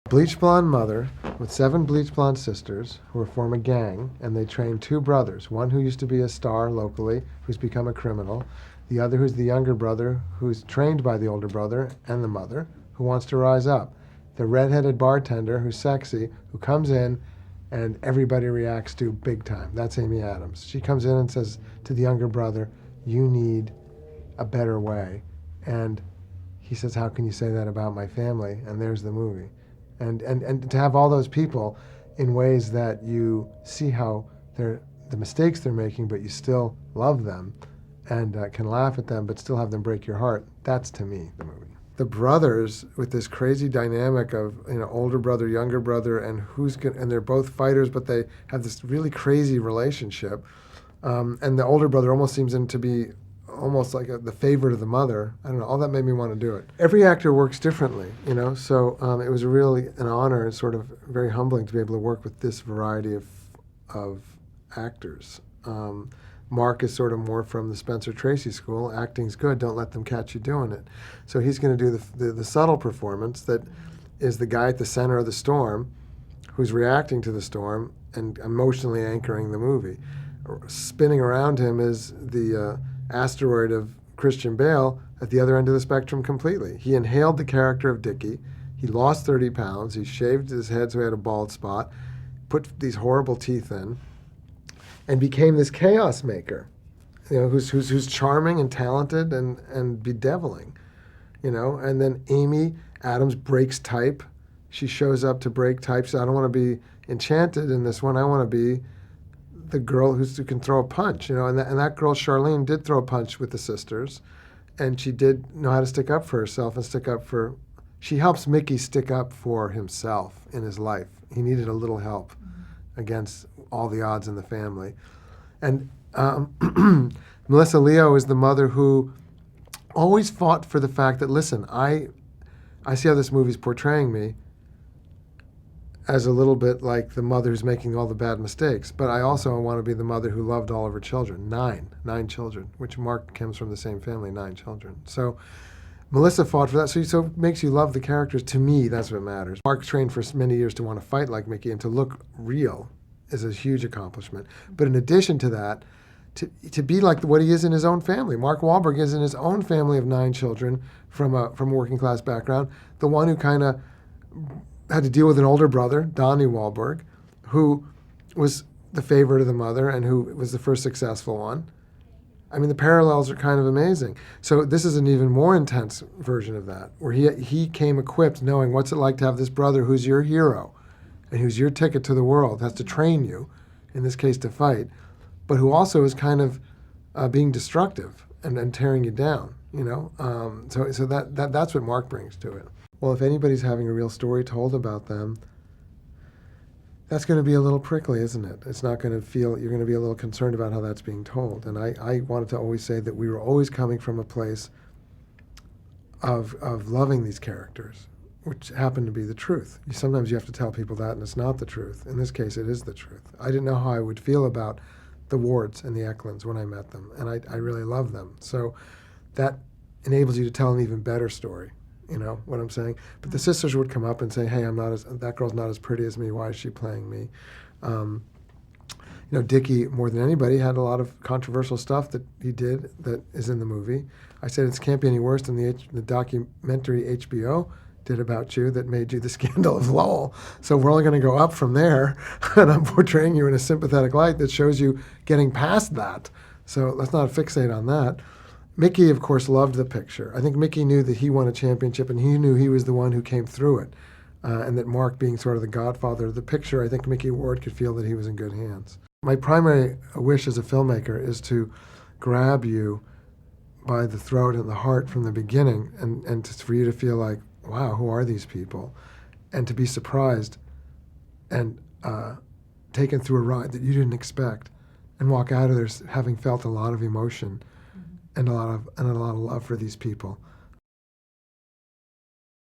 Bleach blonde mother with 7 bleach blonde sisters who form a gang, and they train 2 brothers. One who used to be a star locally, who's become a criminal. The other who's the younger brother, who's trained by the older brother and the mother, who wants to rise up. The redheaded bartender who's sexy, who comes in and everybody reacts to big time. That's Amy Adams. She comes in and says to the younger brother, "You need a better way." And he says, "How can you say that about my family?" And there's the movie. And to have all those people in ways that you see how they're the mistakes they're making, but you still love them and can laugh at them, but still have them break your heart. That's, to me, the movie. The brothers, with this crazy dynamic of older brother, younger brother, and and they're both fighters, but they have this really crazy relationship. And the older brother almost seems to be almost like the favorite of the mother. I don't know. All that made me want to do it. Every actor works differently, So it was really an honor and sort of very humbling to be able to work with this variety of actors. Mark is sort of more from the Spencer Tracy school. Acting's good. Don't let them catch you doing it. So he's going to do the subtle performance that is the guy at the center of the storm, who's reacting to the storm and emotionally anchoring the movie. Spinning around him is the asteroid of Christian Bale at the other end of the spectrum completely. He inhaled the character of Dickie. He lost 30 pounds. He shaved his head so he had a bald spot, put these horrible teeth in, and became this chaos maker, who's charming and talented and bedeviling, And then Amy Adams breaks type. She shows up to break type. So I don't want to be Enchanted in this one. I want to be the girl who can throw a punch, And that girl, Charlene, did throw a punch with the sisters, and she did know how to stick up for herself and stick up for. She helps Mickey stick up for himself in his life. He needed a little help against all the odds in the family. And Melissa Leo is the mother who always fought for the fact that, listen, I see how this movie's portraying me as a little bit like the mother who's making all the bad mistakes, but I also want to be the mother who loved all of her children, nine children, which Mark comes from the same family, 9 children. So Melissa fought for that, so it makes you love the characters. To me, that's what matters. Mark trained for many years to want to fight like Mickey and to look real is a huge accomplishment. But in addition to that, to be like what he is in his own family. Mark Wahlberg is in his own family of 9 children from a working class background, the one who kind of had to deal with an older brother, Donnie Wahlberg, who was the favorite of the mother and who was the first successful one. I mean, the parallels are kind of amazing. So this is an even more intense version of that, where he came equipped knowing what's it like to have this brother who's your hero and who's your ticket to the world, has to train you, in this case to fight, but who also is kind of being destructive and tearing you down, So that's what Mark brings to it. Well, if anybody's having a real story told about them, that's going to be a little prickly, isn't it? It's not going to feel, you're going to be a little concerned about how that's being told. And I wanted to always say that we were always coming from a place of loving these characters, which happened to be the truth. Sometimes you have to tell people that, and it's not the truth. In this case, it is the truth. I didn't know how I would feel about the Wards and the Eklunds when I met them, and I really love them. So that enables you to tell an even better story. You know what I'm saying? But the sisters would come up and say, "Hey, that girl's not as pretty as me. Why is she playing me?" Dickie, more than anybody, had a lot of controversial stuff that he did that is in the movie. I said it can't be any worse than the documentary HBO did about you that made you the scandal of Lowell. So we're only going to go up from there, and I'm portraying you in a sympathetic light that shows you getting past that. So let's not fixate on that. Mickey, of course, loved the picture. I think Mickey knew that he won a championship, and he knew he was the one who came through it, and that Mark being sort of the godfather of the picture, I think Mickey Ward could feel that he was in good hands. My primary wish as a filmmaker is to grab you by the throat and the heart from the beginning, and for you to feel like, wow, who are these people? And to be surprised and taken through a ride that you didn't expect, and walk out of there having felt a lot of emotion and a lot of love for these people.